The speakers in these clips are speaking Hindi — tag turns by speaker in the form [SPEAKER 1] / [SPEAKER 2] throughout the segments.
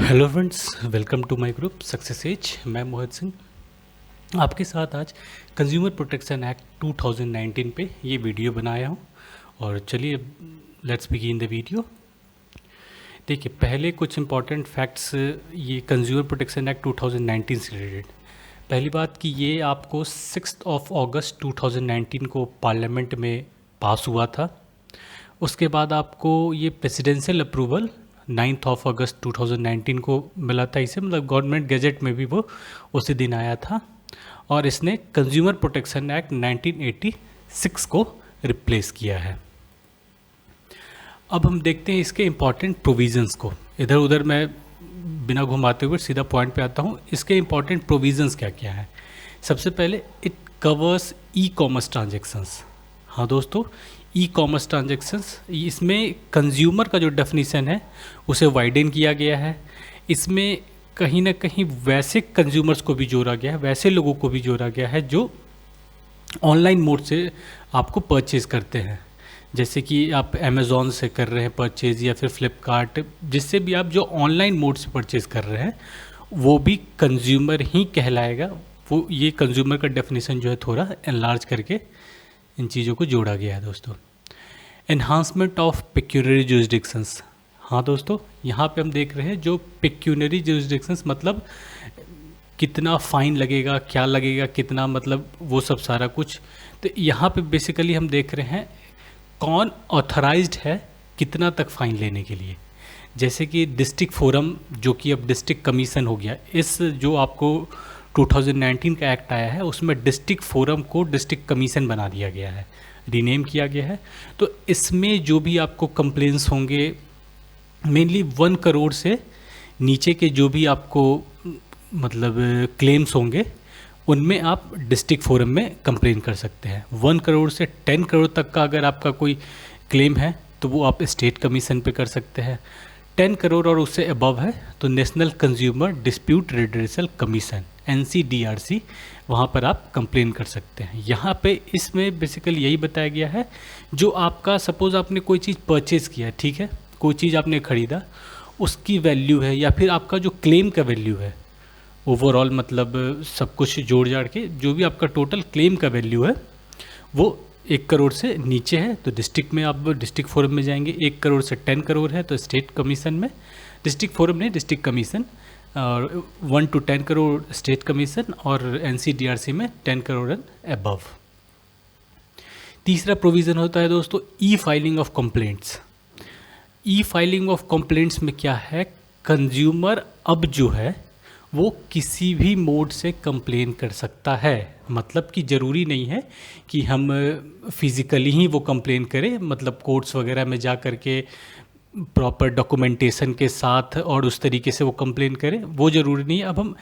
[SPEAKER 1] Hello friends, welcome to my group success edge. मैं मोहित सिंह आपके साथ आज कंज्यूमर प्रोटेक्शन एक्ट 2019 पे ये वीडियो बनाया हूँ। और चलिए लेट्स बिगिन द वीडियो। देखिए, पहले कुछ इंपॉर्टेंट फैक्ट्स ये कंज्यूमर प्रोटेक्शन एक्ट 2019 से रिलेटेड। पहली बात कि ये आपको 6 अगस्त 2019 को पार्लियामेंट में पास हुआ था। उसके बाद आपको ये प्रेसिडेंशियल अप्रूवल 9 अगस्त 2019 को मिला था इसे, मतलब गवर्नमेंट गैजेट में भी वो उसी दिन आया था। और इसने कंज्यूमर प्रोटेक्शन एक्ट 1986 को रिप्लेस किया है। अब हम देखते हैं इसके इम्पॉर्टेंट प्रोविज़न्स को। इधर उधर मैं बिना घुमाते हुए सीधा पॉइंट पे आता हूँ। इसके इम्पॉर्टेंट प्रोविज़न्स क्या क्या है। सबसे पहले it covers e commerce transactions. हाँ दोस्तों, ई कॉमर्स ट्रांजेक्शन्स, इसमें कंज्यूमर का जो डेफिनेशन है उसे वाइडन किया गया है। इसमें कहीं ना कहीं वैसे कंज्यूमर्स को भी जोड़ा गया है, वैसे लोगों को भी जोड़ा गया है जो ऑनलाइन मोड से आपको परचेज़ करते हैं। जैसे कि आप अमेज़ॉन से कर रहे हैं परचेज़ या फिर फ्लिपकार्ट, जिससे भी आप जो ऑनलाइन मोड से परचेज़ कर रहे हैं वो भी कंज्यूमर ही कहलाएगा। वो ये कंज्यूमर का डेफिनेशन जो है थोड़ा एनलार्ज करके इन चीज़ों को जोड़ा गया है दोस्तों। Enhancement of pecuniary jurisdictions. हाँ दोस्तों, यहाँ पे हम देख रहे हैं जो पेक्यूनरी जुरिसडिक्शंस मतलब कितना फ़ाइन लगेगा, क्या लगेगा, कितना, मतलब वो सब सारा कुछ। तो यहाँ पे बेसिकली हम देख रहे हैं कौन ऑथराइज्ड है कितना तक फ़ाइन लेने के लिए। जैसे कि डिस्ट्रिक्ट फोरम, जो कि अब डिस्ट्रिक्ट कमीशन हो गया, इस जो आपको 2019 का एक्ट आया है उसमें डिस्ट्रिक्ट फोरम को डिस्ट्रिक्ट कमीशन बना दिया गया है, रीनेम किया गया है। तो इसमें जो भी आपको कंप्लेंट्स होंगे, मेनली 1 करोड़ से नीचे के जो भी आपको मतलब क्लेम्स होंगे, उनमें आप डिस्ट्रिक्ट फोरम में कंप्लेन कर सकते हैं। 1 करोड़ से 10 करोड़ तक का अगर आपका कोई क्लेम है तो वो आप स्टेट कमीशन पे कर सकते हैं। 10 करोड़ और उससे अबव है तो national consumer dispute redressal commission NCDRC, वहाँ पर आप कंप्लेन कर सकते हैं। यहाँ पे इसमें बेसिकली यही बताया गया है, जो आपका सपोज़ आपने कोई चीज़ परचेज़ किया, ठीक है, कोई चीज़ आपने ख़रीदा, उसकी वैल्यू है या फिर आपका जो क्लेम का वैल्यू है ओवरऑल, मतलब सब कुछ जोड़ जाड़ के जो भी आपका टोटल क्लेम का वैल्यू है वो 1 करोड़ से नीचे है तो डिस्ट्रिक्ट में आप डिस्ट्रिक्ट फोरम में जाएंगे। 1 करोड़ से 10 करोड़ है तो स्टेट कमीशन में, डिस्ट्रिक्ट फोरम नहीं डिस्ट्रिक्ट कमीशन, और 1 to 10 करोड़ स्टेट कमीशन, और NCDRC में 10 करोड़ एंड अबव। तीसरा प्रोविज़न होता है दोस्तों ई filing of complaints. E filing of complaints में क्या है, कंज्यूमर अब जो है वो किसी भी मोड से कंप्लेन कर सकता है। मतलब कि ज़रूरी नहीं है कि हम फिज़िकली ही वो कंप्लेन करें, मतलब कोर्ट्स वगैरह में जा कर के प्रॉपर डॉक्यूमेंटेशन के साथ और उस तरीके से वो कंप्लेन करें, वो ज़रूरी नहीं है। अब हम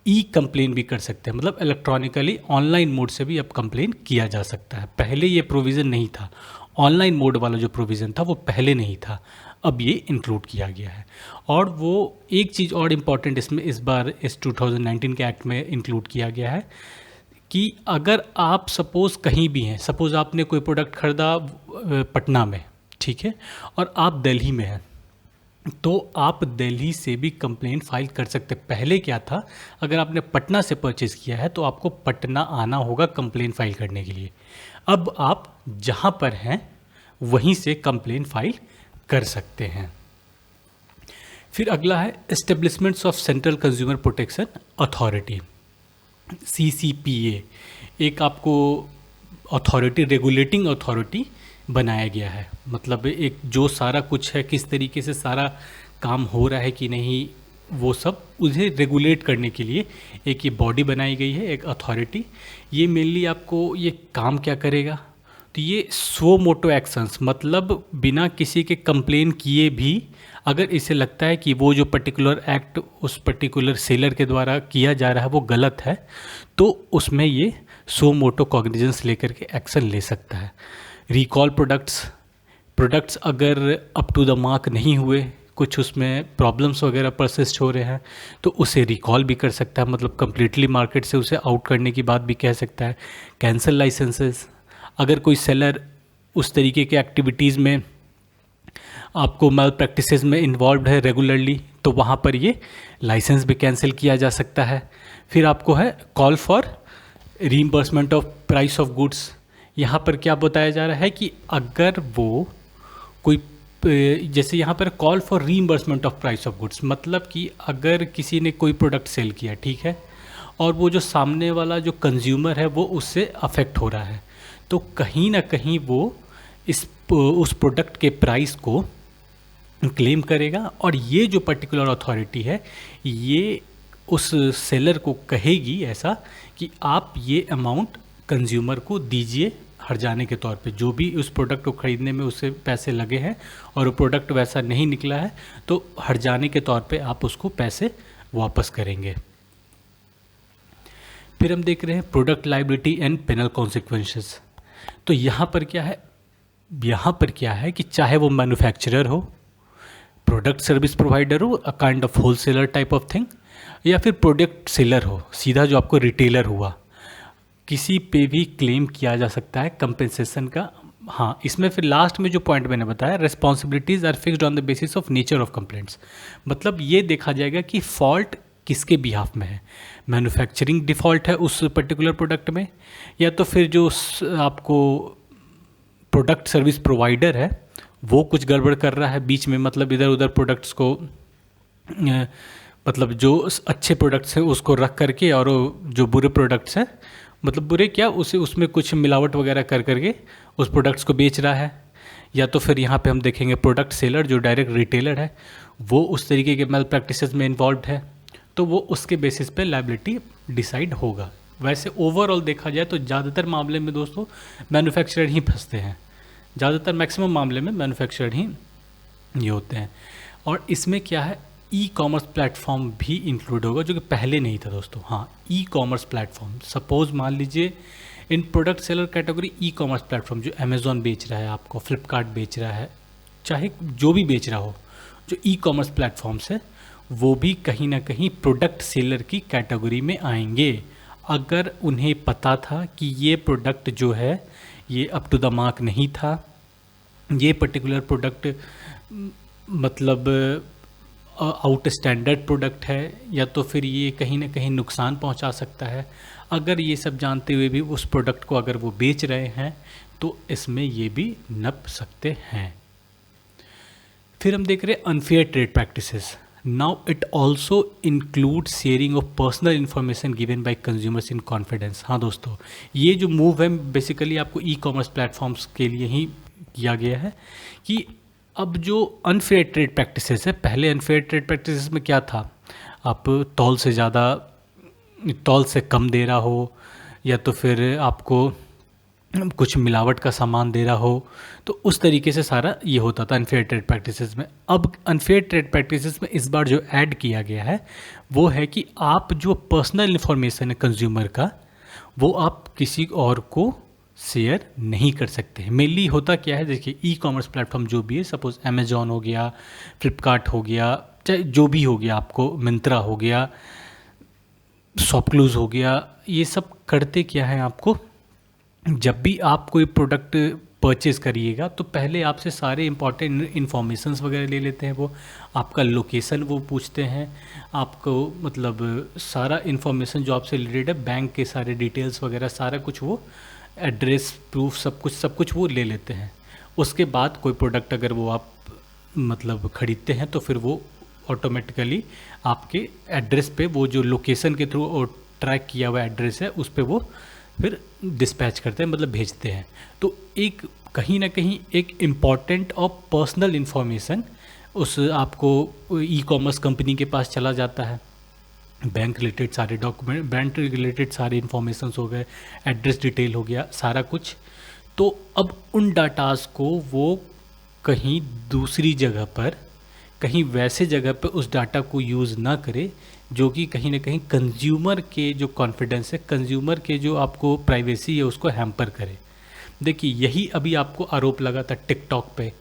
[SPEAKER 1] ई कंप्लेन भी कर सकते हैं, मतलब इलेक्ट्रॉनिकली ऑनलाइन मोड से भी अब कंप्लेन किया जा सकता है। पहले ये प्रोविज़न नहीं था, ऑनलाइन मोड वाला जो प्रोविज़न था वो पहले नहीं था, अब ये इंक्लूड किया गया है। और वो एक चीज़ और इम्पॉर्टेंट इसमें इस बार इस 2019 के एक्ट में इंक्लूड किया गया है कि अगर आप सपोज़ कहीं भी हैं, सपोज़ आपने कोई प्रोडक्ट ख़रीदा पटना में, ठीक है, और आप दिल्ली में हैं, तो आप दिल्ली से भी कंप्लेंट फाइल कर सकते। पहले क्या था, अगर आपने पटना से परचेज़ किया है तो आपको पटना आना होगा कंप्लेंट फाइल करने के लिए। अब आप जहाँ पर हैं वहीं से कंप्लेंट फाइल कर सकते हैं। फिर अगला है establishments of central consumer protection authority, CCPA। एक आपको अथॉरिटी, रेगुलेटिंग अथॉरिटी बनाया गया है। मतलब एक जो सारा कुछ है, किस तरीके से सारा काम हो रहा है कि नहीं, वो सब उसे रेगुलेट करने के लिए एक ये बॉडी बनाई गई है, एक अथॉरिटी। ये मेनली आपको ये काम क्या करेगा, तो ये सो मोटो एक्शंस, मतलब बिना किसी के कंप्लेन किए भी अगर इसे लगता है कि वो जो पर्टिकुलर एक्ट उस पर्टिकुलर सेलर के द्वारा किया जा रहा है वो गलत है, तो उसमें ये सो मोटो कॉग्निजेंस लेकर के एक्शन ले सकता है। रिकॉल प्रोडक्ट्स अगर अप टू द मार्क नहीं हुए, कुछ उसमें प्रॉब्लम्स वगैरह परसिस्ट हो रहे हैं, तो उसे रिकॉल भी कर सकता है, मतलब कम्प्लीटली मार्केट से उसे आउट करने की बात भी कह सकता है। कैंसल लाइसेंसेस, अगर कोई सेलर उस तरीके के एक्टिविटीज़ में आपको मैल प्रैक्टिसेस में इन्वॉल्व है रेगुलरली, तो वहाँ पर ये लाइसेंस भी कैंसिल किया जा सकता है। फिर आपको है call for reimbursement of price of goods. यहाँ पर क्या बताया जा रहा है कि अगर वो कोई जैसे यहाँ पर call for reimbursement of price of goods, मतलब कि अगर किसी ने कोई प्रोडक्ट सेल किया, ठीक है, और वो जो सामने वाला जो कंज्यूमर है वो उससे अफेक्ट हो रहा है, तो कहीं ना कहीं वो उस प्रोडक्ट के प्राइस को क्लेम करेगा, और ये जो पर्टिकुलर अथॉरिटी है ये उस सेलर को कहेगी ऐसा कि आप ये अमाउंट कंज्यूमर को दीजिए हर्जाने के तौर पे, जो भी उस प्रोडक्ट को ख़रीदने में उससे पैसे लगे हैं और वो प्रोडक्ट वैसा नहीं निकला है तो हर्जाने के तौर पे आप उसको पैसे वापस करेंगे। फिर हम देख रहे हैं product liability and penal consequences. तो यहाँ पर क्या है कि चाहे वो मैन्युफैक्चरर हो, प्रोडक्ट सर्विस प्रोवाइडर हो, a kind of wholesaler type of thing, या फिर प्रोडक्ट सेलर हो, सीधा जो आपको रिटेलर हुआ, किसी पे भी क्लेम किया जा सकता है कंपेंसेशन का। हाँ, इसमें फिर लास्ट में जो पॉइंट मैंने बताया, responsibilities are fixed on the basis of nature of complaints, मतलब ये देखा जाएगा कि फॉल्ट किसके बिहाफ में है। मैन्युफैक्चरिंग डिफ़ॉल्ट है उस पर्टिकुलर प्रोडक्ट में, या तो फिर जो आपको प्रोडक्ट सर्विस प्रोवाइडर है वो कुछ गड़बड़ कर रहा है बीच में, मतलब इधर उधर प्रोडक्ट्स को मतलब जो अच्छे प्रोडक्ट्स हैं उसको रख करके, और जो बुरे प्रोडक्ट्स हैं, मतलब बुरे क्या, उसे उसमें कुछ मिलावट वगैरह कर करके उस प्रोडक्ट्स को बेच रहा है। या तो फिर यहाँ पे हम देखेंगे प्रोडक्ट सेलर जो डायरेक्ट रिटेलर है वो उस तरीके के मैल प्रैक्टिसेस में इन्वॉल्व है, तो वो उसके बेसिस पे लायबिलिटी डिसाइड होगा। वैसे ओवरऑल देखा जाए तो ज़्यादातर मामले में दोस्तों मैन्युफैक्चरर ही फंसते हैं, ज़्यादातर मैक्सिमम मामले में मैन्युफैक्चरर ही ये होते हैं। और इसमें क्या है, ई कॉमर्स प्लेटफॉर्म भी इंक्लूड होगा, जो कि पहले नहीं था दोस्तों। हाँ, ई कॉमर्स प्लेटफॉर्म, सपोज मान लीजिए इन product seller category e commerce platform जो अमेज़ॉन बेच रहा है आपको, फ्लिपकार्ट बेच रहा है, चाहे जो भी बेच रहा हो, जो ई कॉमर्स प्लेटफॉर्म्स है वो भी कहीं ना कहीं प्रोडक्ट सेलर की कैटेगरी में आएंगे, अगर उन्हें पता था कि ये प्रोडक्ट जो है ये अप टू द मार्क नहीं था, ये पर्टिकुलर प्रोडक्ट मतलब आउट स्टैंडर्ड प्रोडक्ट है, या तो फिर ये कहीं ना कहीं नुकसान पहुंचा सकता है। अगर ये सब जानते हुए भी उस प्रोडक्ट को अगर वो बेच रहे हैं तो इसमें ये भी नप सकते हैं। फिर हम देख रहे हैं unfair trade practices. Now it also include sharing of personal information given by consumers in confidence. हाँ दोस्तों, ये जो मूव है बेसिकली आपको ई कॉमर्स प्लेटफॉर्म्स के लिए ही किया गया है कि अब जो अनफेयर ट्रेड प्रैक्टिसेस है, पहले अनफेयर ट्रेड प्रैक्टिसेस में क्या था, आप तौल से ज़्यादा, तौल से कम दे रहा हो, या तो फिर आपको कुछ मिलावट का सामान दे रहा हो, तो उस तरीके से सारा ये होता था अनफेयर ट्रेड प्रैक्टिसेस में। अब अनफेयर ट्रेड प्रैक्टिसेस में इस बार जो ऐड किया गया है वो है कि आप जो पर्सनल इन्फॉर्मेशन है कंज्यूमर का, वो आप किसी और को शेयर नहीं कर सकते हैं। मेनली होता क्या है, देखिए ई कॉमर्स प्लेटफॉर्म जो भी है, सपोज अमेजॉन हो गया, फ्लिपकार्ट हो गया, चाहे जो भी हो गया, आपको मिंत्रा हो गया, शॉपक्लूज हो गया, ये सब करते क्या है, आपको जब भी आप कोई प्रोडक्ट परचेज़ करिएगा तो पहले आपसे सारे इंपॉर्टेंट इन्फॉर्मेशंस वगैरह ले लेते हैं, वो आपका लोकेशन वो पूछते हैं, आपको मतलब सारा इन्फॉर्मेशन जो आपसे रिलेटेड है, बैंक के सारे डिटेल्स वगैरह सारा कुछ, वो एड्रेस प्रूफ सब कुछ वो ले लेते हैं। उसके बाद कोई प्रोडक्ट अगर वो आप मतलब ख़रीदते हैं तो फिर वो ऑटोमेटिकली आपके एड्रेस पे, वो जो लोकेशन के थ्रू ट्रैक किया हुआ एड्रेस है उस पे वो फिर डिस्पैच करते हैं, मतलब भेजते हैं। तो एक कहीं ना कहीं एक इम्पॉर्टेंट और पर्सनल इन्फॉर्मेशन उस आपको ई कॉमर्स कंपनी के पास चला जाता है। बैंक रिलेटेड सारे डॉक्यूमेंट, बैंक रिलेटेड सारे इन्फॉर्मेशंस हो गए, एड्रेस डिटेल हो गया, सारा कुछ। तो अब उन डाटास को वो कहीं दूसरी जगह पर, कहीं वैसे जगह पर उस डाटा को यूज़ ना करे जो कि कहीं ना कहीं कंज्यूमर के जो कॉन्फिडेंस है, कंज्यूमर के जो आपको प्राइवेसी है उसको हैम्पर करे। देखिए यही अभी आपको आरोप लगा था टिकटॉक पे,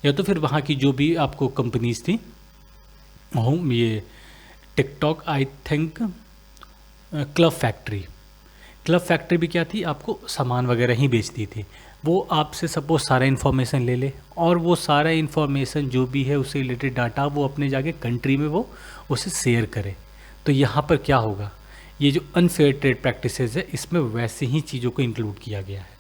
[SPEAKER 1] या तो फिर वहाँ की जो भी आपको कंपनीज थी, ये TikTok, I think club factory भी क्या थी, आपको सामान वगैरह ही बेचती थी। वो आपसे सपोज सारा इन्फॉर्मेशन ले ले और वो सारा इन्फॉर्मेशन जो भी है उससे रिलेटेड डाटा वो अपने जाके कंट्री में वो उसे शेयर करे। तो यहाँ पर क्या होगा, ये जो अनफेयर ट्रेड प्रैक्टिसेस है इसमें वैसे ही चीज़ों को इंक्लूड किया गया है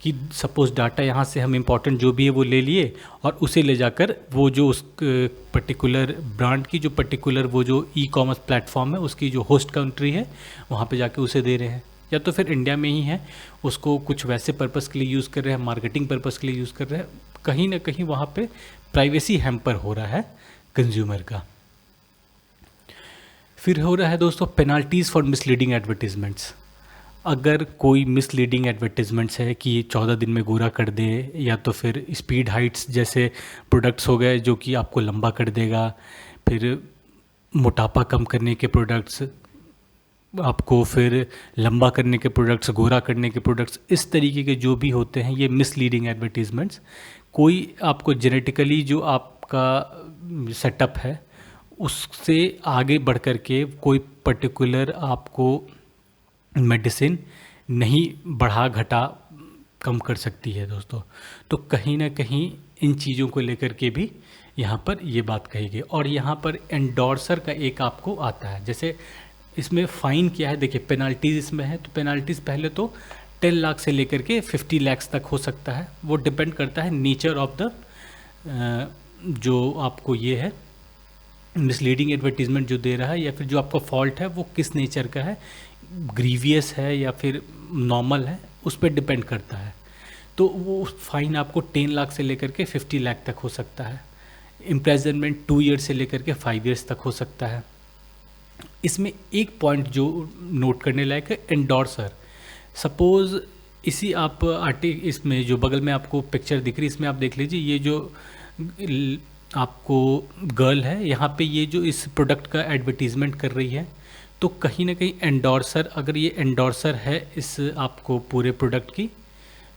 [SPEAKER 1] कि सपोज़ डाटा यहाँ से हम इम्पॉर्टेंट जो भी है वो ले लिए और उसे ले जाकर वो जो उस पर्टिकुलर ब्रांड की जो पर्टिकुलर वो जो ई कॉमर्स प्लेटफॉर्म है उसकी जो होस्ट कंट्री है वहाँ पे जाके उसे दे रहे हैं, या तो फिर इंडिया में ही है उसको कुछ वैसे पर्पस के लिए यूज़ कर रहे हैं, मार्केटिंग पर्पस के लिए यूज़ कर रहे हैं। कहीं ना कहीं वहाँ पे प्राइवेसी हैम्पर हो रहा है कंज्यूमर का। फिर हो रहा है दोस्तों पेनाल्टीज़ फॉर मिसलीडिंग एडवर्टीजमेंट्स। अगर कोई मिसलीडिंग एडवर्टीजमेंट्स है कि ये 14 दिन में गोरा कर दे, या तो फिर स्पीड हाइट्स जैसे प्रोडक्ट्स हो गए जो कि आपको लंबा कर देगा, फिर मोटापा कम करने के प्रोडक्ट्स, आपको फिर लंबा करने के प्रोडक्ट्स, गोरा करने के प्रोडक्ट्स, इस तरीके के जो भी होते हैं ये मिसलीडिंग एडवर्टीजमेंट्स। कोई आपको जेनेटिकली जो आपका सेटअप है उससे आगे बढ़ कर के कोई पर्टिकुलर आपको मेडिसिन नहीं बढ़ा घटा कम कर सकती है दोस्तों। तो कहीं ना कहीं इन चीज़ों को लेकर के भी यहाँ पर ये बात कही गई। और यहाँ पर एंडोर्सर का एक आपको आता है, जैसे इसमें फ़ाइन क्या है, देखिए पेनाल्टीज़ इसमें है, तो पेनाल्टीज़ पहले तो 10 लाख से लेकर के 50 लाख तक हो सकता है। वो डिपेंड करता है नेचर ऑफ द जो आपको ये है मिसलीडिंग एडवर्टीजमेंट जो दे रहा है, या फिर जो आपका फॉल्ट है वो किस नेचर का है, ग्रीवियस है या फिर नॉर्मल है, उस पर डिपेंड करता है। तो वो फ़ाइन आपको 10 लाख से लेकर के 50 लाख तक हो सकता है। इम्प्रेजनमेंट 2 ईयर से लेकर के 5 ईयर्स तक हो सकता है। इसमें एक पॉइंट जो नोट करने लायक है, एंडोर्सर। सपोज़ इसी आप इसमें जो बगल में आपको पिक्चर दिख रही है इसमें आप देख लीजिए, ये जो आपको गर्ल है यहाँ पे ये जो इस प्रोडक्ट का एडवर्टीज़मेंट कर रही है, तो कहीं ना कहीं एंडोर्सर, अगर ये एंडोर्सर है इस आपको पूरे प्रोडक्ट की,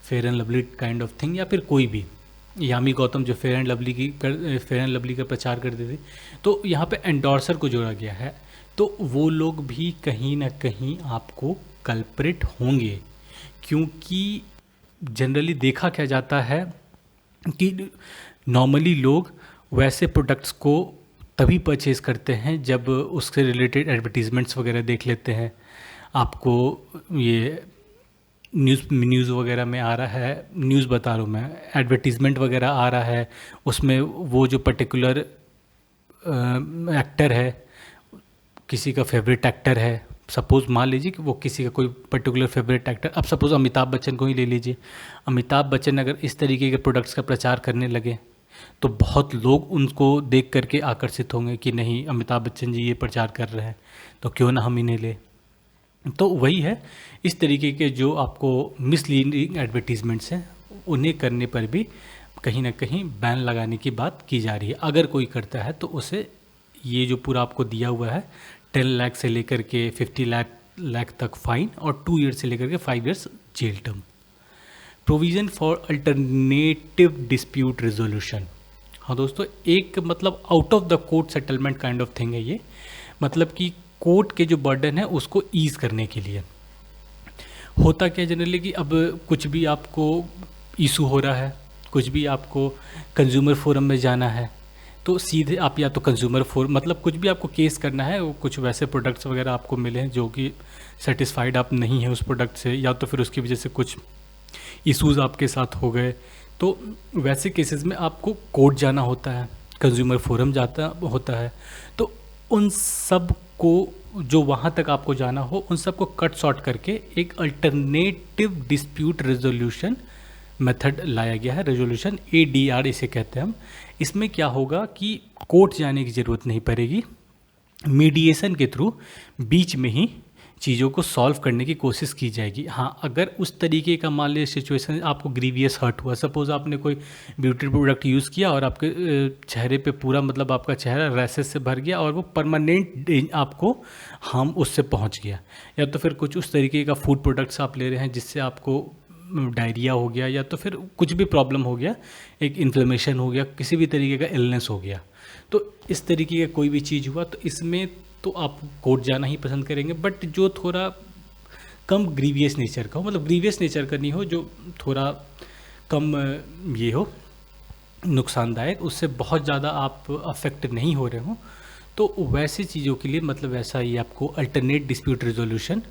[SPEAKER 1] fair and lovely kind of thing, या फिर कोई भी यामी गौतम जो फेयर एंड लवली का प्रचार करते थे, तो यहाँ पे एंडोर्सर को जोड़ा गया है। तो वो लोग भी कहीं ना कहीं आपको कल्प्रिट होंगे, क्योंकि जनरली देखा क्या जाता है कि नॉर्मली लोग वैसे प्रोडक्ट्स को तभी परचेज़ करते हैं जब उससे रिलेटेड एडवर्टीज़मेंट्स वगैरह देख लेते हैं। आपको ये न्यूज़ वगैरह में आ रहा है, न्यूज़ बता रहा हूँ मैं, एडवर्टीज़मेंट वगैरह आ रहा है, उसमें वो जो पर्टिकुलर एक्टर है, किसी का फेवरेट एक्टर है, सपोज़ मान लीजिए कि वो किसी का कोई पर्टिकुलर फेवरेट एक्टर, अब सपोज़ अमिताभ बच्चन को ही ले लीजिए। अमिताभ बच्चन अगर इस तरीके के प्रोडक्ट्स का प्रचार करने लगे तो बहुत लोग उनको देख करके आकर्षित होंगे कि नहीं अमिताभ बच्चन जी ये प्रचार कर रहे हैं तो क्यों ना हम इन्हें ले। तो वही है, इस तरीके के जो आपको मिसलीडिंग एडवर्टीज़मेंट्स हैं उन्हें करने पर भी कहीं ना कहीं बैन लगाने की बात की जा रही है। अगर कोई करता है तो उसे ये जो पूरा आपको दिया हुआ है 10 लाख से लेकर के 50 लाख तक फाइन और 2 ईयर से लेकर के 5 years jail term. Provision for alternative dispute resolution. हाँ दोस्तों, एक मतलब out of the court settlement kind of thing है ये, मतलब कि कोर्ट के जो बर्डन है उसको ईज़ करने के लिए। होता क्या जनरली कि अब कुछ भी आपको इशू हो रहा है, कुछ भी आपको कंज्यूमर फोरम में जाना है, तो सीधे आप या तो कंज्यूमर फोरम, मतलब कुछ भी आपको केस करना है, कुछ वैसे प्रोडक्ट्स वगैरह आपको मिले हैं जो कि सेटिस्फाइड आप नहीं है उस प्रोडक्ट से, या तो फिर उसकी वजह से कुछ इश्यूज़ आपके साथ हो गए, तो वैसे केसेस में आपको कोर्ट जाना होता है, कंज्यूमर फोरम जाता होता है। तो उन सब को जो वहाँ तक आपको जाना हो उन सब को कट शॉर्ट करके एक अल्टरनेटिव डिस्प्यूट रेजोल्यूशन मेथड लाया गया है। रेजोल्यूशन ADR इसे कहते हैं हम। इसमें क्या होगा कि कोर्ट जाने की ज़रूरत नहीं पड़ेगी, मीडिएशन के थ्रू बीच में ही चीज़ों को सॉल्व करने की कोशिश की जाएगी। हाँ, अगर उस तरीके का मान लीजिए सिचुएशन आपको ग्रीवियस हर्ट हुआ, सपोज़ आपने कोई ब्यूटी प्रोडक्ट यूज़ किया और आपके चेहरे पे पूरा मतलब आपका चेहरा रैसेस से भर गया और वो परमानेंट आपको हार्म उससे पहुंच गया, या तो फिर कुछ उस तरीके का फूड प्रोडक्ट्स आप ले रहे हैं जिससे आपको डायरिया हो गया, या तो फिर कुछ भी प्रॉब्लम हो गया, एक इन्फ्लेमेशन हो गया, किसी भी तरीके का इलनेस हो गया, तो इस तरीके का कोई भी चीज़ हुआ तो इसमें तो आप कोर्ट जाना ही पसंद करेंगे। बट जो थोड़ा कम ग्रीवियस नेचर का हो, मतलब ग्रीवियस नेचर का नहीं हो, जो थोड़ा कम ये हो नुकसानदायक, उससे बहुत ज़्यादा आप अफेक्ट नहीं हो रहे हो, तो वैसी चीज़ों के लिए मतलब ऐसा ही आपको अल्टरनेट डिस्प्यूट रिजोल्यूशन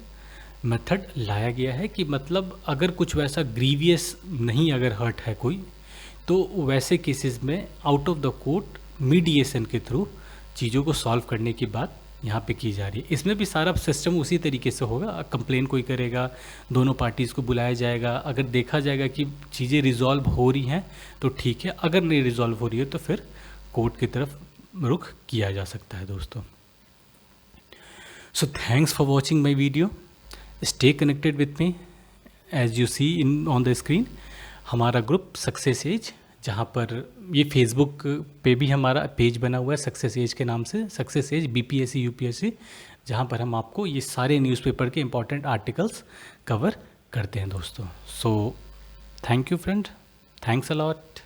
[SPEAKER 1] मेथड लाया गया है कि मतलब अगर कुछ वैसा ग्रीवियस नहीं अगर हर्ट है कोई, तो वैसे केसेस में out of the court mediation के थ्रू चीज़ों को सॉल्व करने की बात यहाँ पे की जा रही है। इसमें भी सारा सिस्टम उसी तरीके से होगा, कंप्लेन कोई करेगा, दोनों पार्टीज़ को बुलाया जाएगा, अगर देखा जाएगा कि चीज़ें रिजॉल्व हो रही हैं तो ठीक है, अगर नहीं रिजॉल्व हो रही है तो फिर कोर्ट की तरफ रुख किया जा सकता है दोस्तों। So thanks for watching my video, stay connected with me as you see in on the screen. हमारा ग्रुप सक्सेस एज, जहाँ पर ये फेसबुक पे भी हमारा पेज बना हुआ है सक्सेस एज के नाम से, सक्सेस एज बीपीएससी यूपीएससी, जहाँ पर हम आपको ये सारे न्यूज़पेपर के इंपॉर्टेंट आर्टिकल्स कवर करते हैं दोस्तों। So thank you friend, thanks a lot.